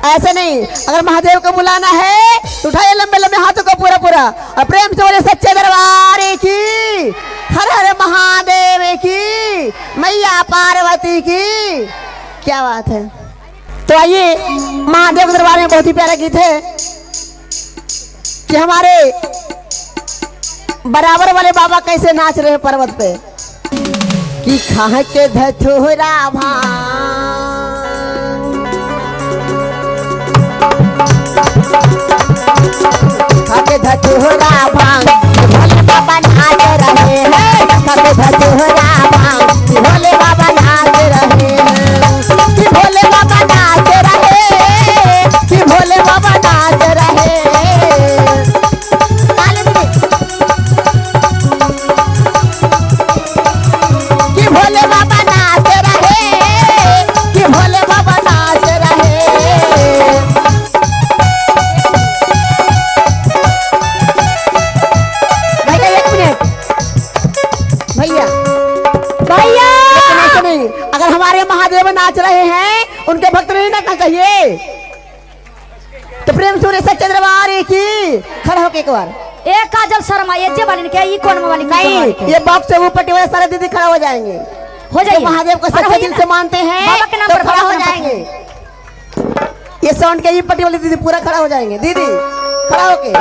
ऐसे नहीं, अगर महादेव को बुलाना है तो उठाइए लंबे लंबे हाथों को पूरा पूरा और प्रेम से बोले सच्चे दरबार की, हर हर महादेव की, मैया पार्वती की। क्या बात है। तो आइए, महादेव के दरबार में बहुत ही प्यारा गीत है कि हमारे बराबर वाले बाबा कैसे नाच रहे हैं पर्वत पे कि खा के धतूरा खाके धतूरा भांग भोले बाबा नाच रहे हैं, खाके धतूरा भांग भोले बाबा नाच रहे हैं, कि भोले बाबा नाच रहे हैं, कि भोले बाबा नाच रहे हैं। कि भोले बाबा नाच रहे हैं, कि भोले बाबा नाच रहे हैं। भैया नहीं, अगर हमारे महादेव नाच रहे हैं उनके भक्त नहीं नाचना चाहिए। तो प्रेम सूर्य सच्चे दरबार की खड़ा होके एक बार एक काजल शर्मा ये जे वाली क्या ये कौन वाली नहीं, ये बॉक्स से ऊपर वाले सारे दीदी खड़ा हो जाएंगे। हो जाइए, महादेव को सच्चे दिल से मानते हैं बाबा के नाम तो पर खड़ा हो जाएंगे। ये साउंड के ये पट्टी वाली दीदी पूरा खड़ा हो जाएंगे। दीदी खड़ा होके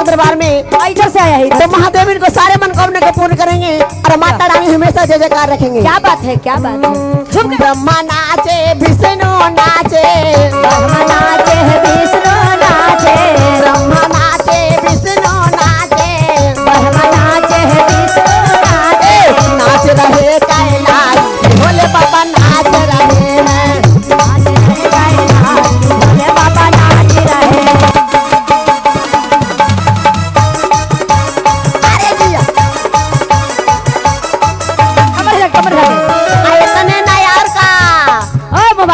दरबार में इधर से आया है, तो महादेव इनको सारे मनोकामना को पूर्ण करेंगे और माता रानी हमेशा जय जयकार रखेंगे। क्या बात है, क्या बात है। ब्रह्मा नाचे विष्णु नाचे, ब्रह्मा नाचे विष्णु नाचे, ब्रह्मा नाचे विष्णु नाचे, ब्रह्मा नाचे विष्णु नाचे, नाच रहे कैलाश भोले बाबा नाच रहे हैं, नाच रहे कैलाश भोले बाबा नाच रहे हैं।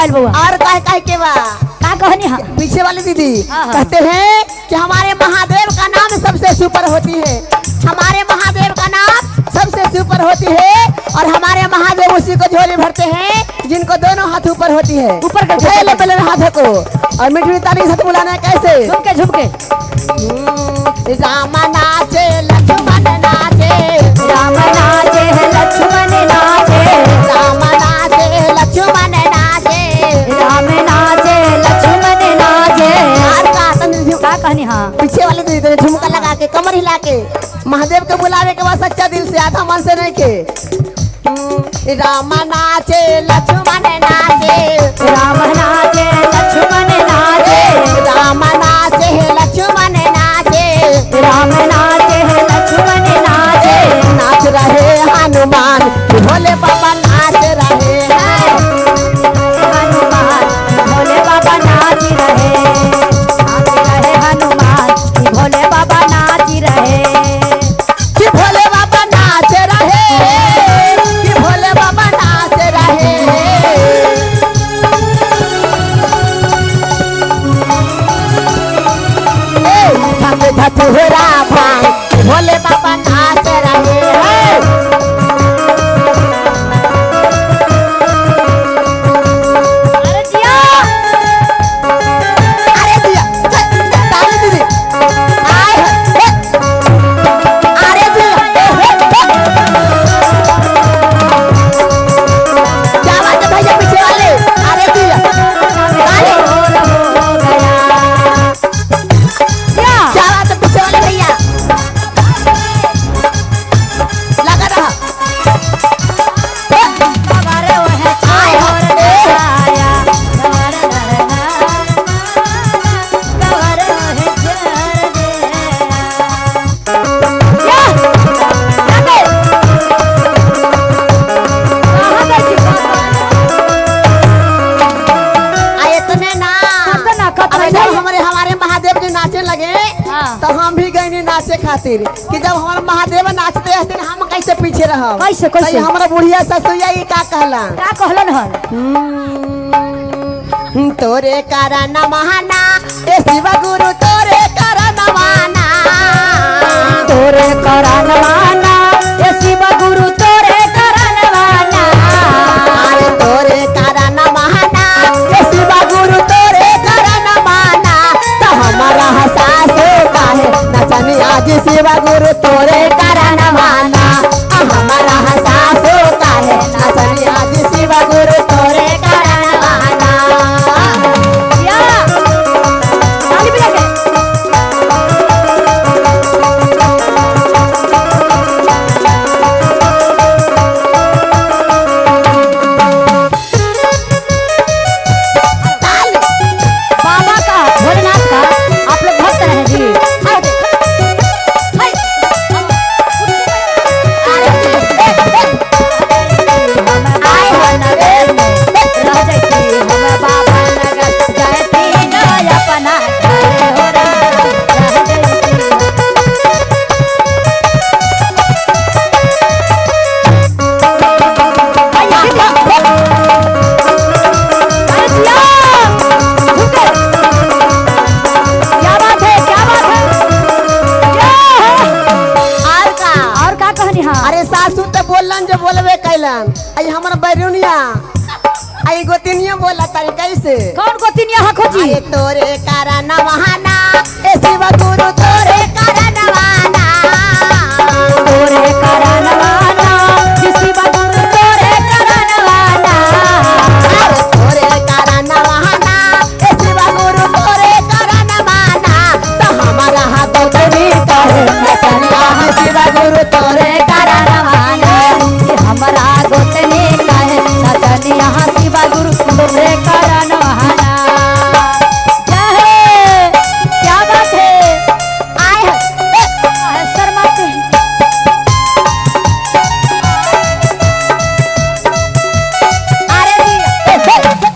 और कह के बा का कहनी है पीछे वाली दीदी कहते हैं कि हमारे महादेव का नाम सबसे सुपर होती है, हमारे महादेव का नाम सबसे सुपर होती है और हमारे महादेव उसी को झोली भरते हैं जिनको दोनों हाथ ऊपर होती है। ऊपर कर पहले हाथों को और मीठी मीठी ताली से बुलाना है कैसे झुमके झुमके। राम नाचे लक्ष्मण नाचे, राम नाचे लक्ष्मण नाचे, राम नाचे लक्ष्मण नाचे, राम नाचे लक्ष्मण नाचे। का कहनी हाँ पीछे वाले दीदी झुमका लगा के कमर हिला के महादेव के बुलावे के बाद सच्चा दिल से आधा मन से नहीं के राम नाचे लक्ष्मण नाचे, राम नाचे लक्ष्मण नाचे, राम नाचे लक्ष्मण नाचे, राम नाचे लक्ष्मण नाचे, नाच रहे हनुमान भोले बाबा नाच रहे हैं, हनुमान भोले बाबा नाच रहे, नाच रहे हनुमान भोले बाबा नाच रहे, कि भोले बाबा नाच रहे, कि भोले बाबा नाच रहे। खातिर कि जब हमार महादेव नाचते हथिन हम कैसे पीछे रहब। कैसे, कैसे? तई हमरा बुढ़िया ससुया ई का कहला का कहलन हन? तोरे कारण महाना ए शिव गुरु तोरे कारण माना तोरे करन वाना ये शिव गुरु तोरे करन वाना अरे तोरे कारण महाना ए शिव गुरु तोरे कारण माना तो हमारा हसासो काहे नचनी आज शिव गुरु तोरे कारण माना हमारा हसासो काहे नचनी आज शिव गुरु तोरे कारण माना। या ताली बजा के बाबा का भोलेनाथ का आप लोग भक्त रहे जी। हाय हाय आए हनरे रह जाती हमर बाबा नगर जाती न अपना घर हो रह जाती क्या बात है क्या बात है और का और का कहनी हाँ अरे सासू तो बोलन जो बोलबे कैलन आई हमर बैरुनिया आई गोतिनिया बोला तारी कैसे कौन को तीन यहाँ खोजी अरे तोरे कारण महाना ए शिव गुरु तोरे कारण माना तोरे करन वाना किसी बगुरु तोरे करन वाना अरे तोरे कारण महाना ए शिव गुरु तोरे कारण माना तो हमारा हाथ उठनी काहे नचनिया है शिव गुरु तोरे कारण माना ये हमरा गोतनी काहे नचनी यहाँ शिव गुरु तोरे करन वाना जय हे क्या बात है आए शर्माते अरे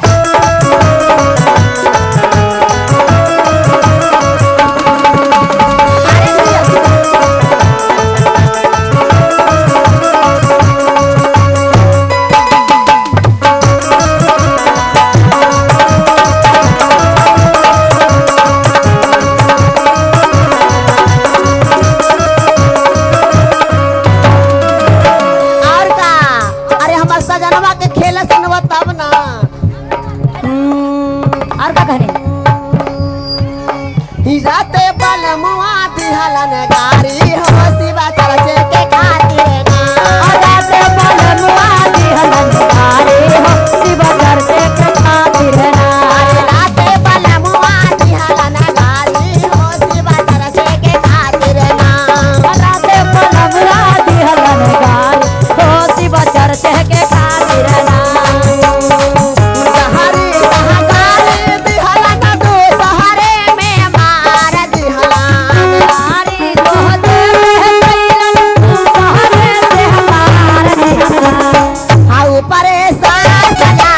और का अरे हमार सजनवा के खेल सनवा तब ना और का कहने जाते बल मुआ दिहलन गारी हो शिवा चरचे के खातिर ना राते बलमुआ दिहलन गारी हो शिव चरचे के खातिर ना अरे राते बल मुआ दिहलन गारी हो शिवा चरचे के खातिर ना राते बलमुआ दिहलन गारी हो शिव चरचे के खातिर ना सहारे सहारे दिहलन दो सहारे में मार दिहलन गारी दोहते कैलन सहरे से हमार दिहलन हाउ परे सजना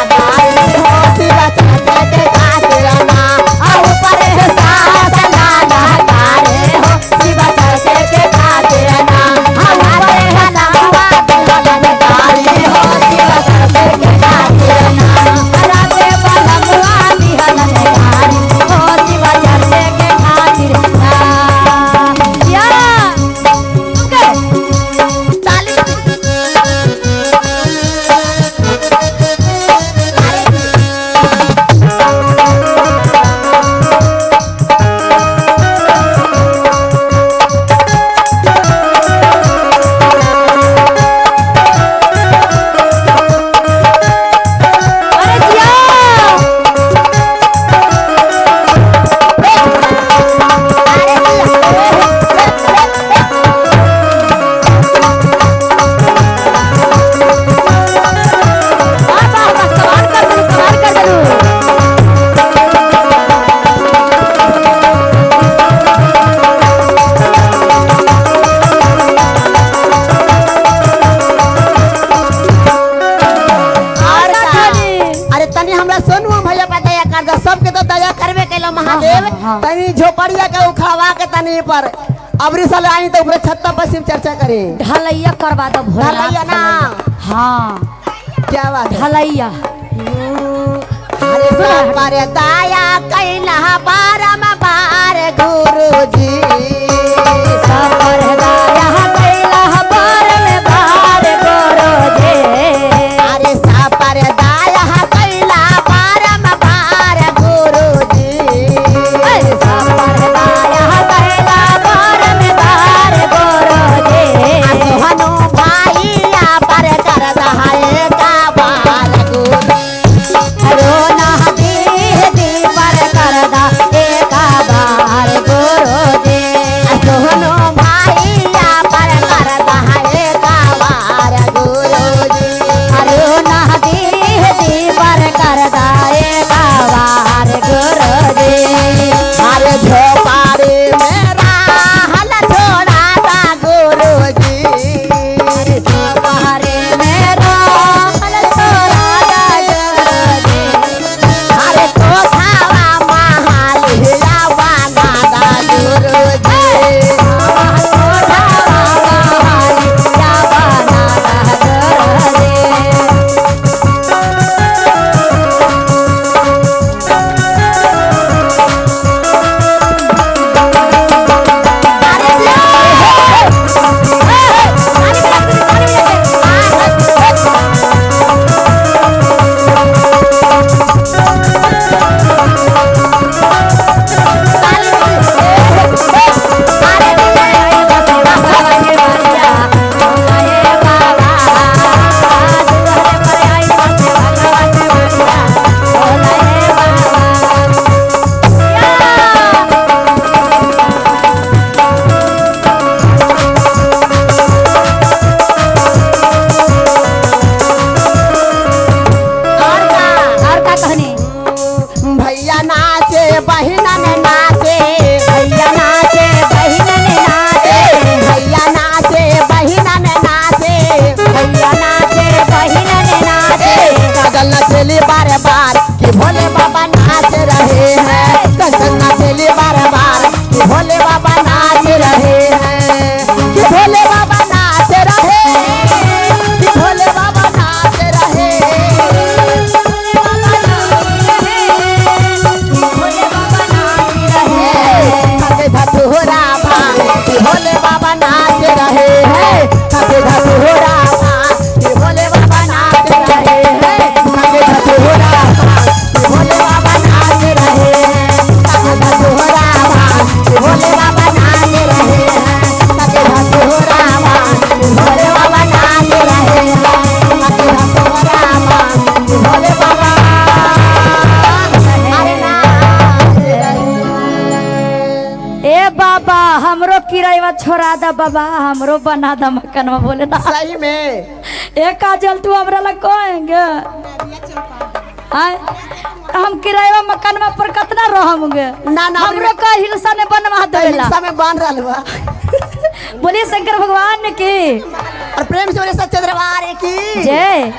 गारी हो शिवा चरचे के खातिर ना हाउ परे सजना गारी हो शिवा चरचे के खातिर ना हाउ परे सजना गारी हो शिवा चरचे के खातिर ना राते बलमुआ दिहलन गारी हो शिव चरचे के खातिर ना या के ताली अरे जिया कमाल कर दलू और का अरे तनी हमरा सोनू भैया पर दया कर दो सबके तो दया करबे कैलो महादेव हाँ, हाँ। तनी झोपड़िया के उखावा के तनी पर अबरी साल आई तो ऊपर छत्ता पर सिर्फ चर्चा करें। ढलैया करवा दो भोला। ढलैया ना? हाँ क्या बात है? ढलैया। अरे पर दाया कैला बारम बार गुरुजी, सपर दाया कैला बारम बार गुरुजी। अरे सपर दाया कैला बारम बार गुरुजी, अरे सपर दाया कैला बारम बार गुरुजी। सोहनो भाईया पर कर दहाए का बाल गुरु, रोना दी पर करदा एक बार गुरुजी। सोहनो भाईया पर कर दहाए का बार गुरुजी। रोना दी पर करदा एक बार गुरुजी। अरे झोपाड़ी मेरा हल छोड़ा था गुरुजी, पहाड़े मेरा हल छोड़ा गुरुजी। अरे तो खावा महाल हिलावा नादा गुरुजी। और का कहनी? भैया नाचे बहिनन नाचे, भैया नाचे बहिनन नाचे। भैया नाचे बहिनन नाचे, भैया नाचे बहिनन नाचे। कदल नचेली बार बार कि भोले बाबा नाच रहे हैं, कदल नचेली बार बार कि भोले बाबा नाच रहे हैं, कि भोले बाबा नाच रहे, कि भोले बाबा नाच रहे, भोले बाबा नाच रहे। थके धतूरा भांग कि भोले बाबा नाच रहे हैं, थके धतूरा भांग कि भोले बाबा नाच रहे हैं, थके धतूरा भांग कि भोले बाबा नाच रहे हैं, थके धतूरा भांग कि भोले बाबा नाच रहे हैं, थके धतूरा भांग कि भोले बाबा नाच रहे हैं, थके धतूरा भांग कि भोले बाबा अरे नाच रहे हैं। ए बाबा हमरो किराया छोड़ा दा बाबा, हमरो बना दा मकान में। बोले ना सही में ए काजल तू हमरा लग कहेंगे आय हम किराया मकान में पर कितना रहमगे? ना ना हमरो का हिलसा ने बनवा देला। हिस्सा में बांध रहा बा। बोलिए शंकर भगवान की और प्रेम से बोले सच्चे दरबार की जय।